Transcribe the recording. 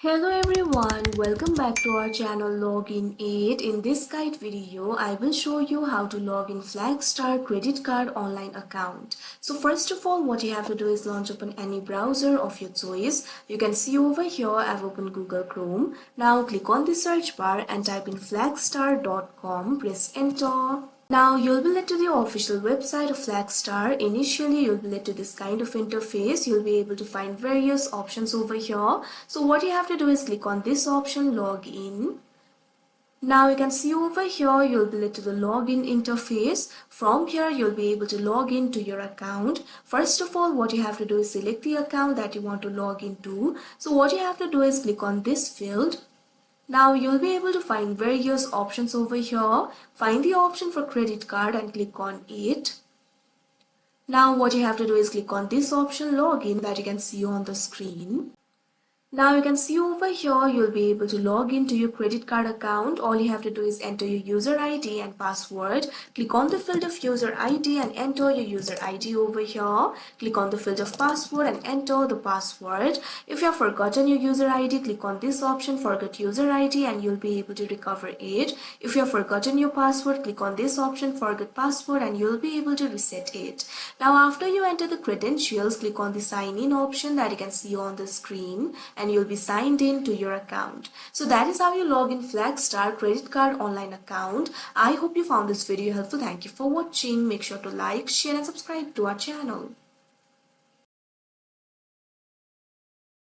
Hello everyone, welcome back to our channel Login 8. In this guide video, I will show you how to log in Flagstar credit card online account. So first of all, what you have to do is launch open any browser of your choice. You can see over here I've opened Google Chrome. Now click on the search bar and type in flagstar.com, press enter. Now you'll be led to the official website of Flagstar. Initially you'll be led to this kind of interface. You'll be able to find various options over here. So what you have to do is click on this option, log in. Now you can see over here you'll be led to the login interface. From here you'll be able to log into your account. First of all, what you have to do is select the account that you want to log into. So what you have to do is click on this field. Now you'll be able to find various options over here. Find the option for credit card and click on it. Now what you have to do is click on this option, login, that you can see on the screen. Now you can see over here you'll be able to log into your credit card account. All you have to do is enter your user ID and password. Click on the field of user ID and enter your user ID over here. Click on the field of password and enter the password. If you have forgotten your user ID, click on this option, forget user ID, and you'll be able to recover it. If you have forgotten your password, click on this option, forget password, and you'll be able to reset it. Now after you enter the credentials, click on the sign in option that you can see on the screen, and you'll be signed in to your account. So that is how you log in Flagstar credit card online account. I hope you found this video helpful. Thank you for watching. Make sure to like, share and subscribe to our channel.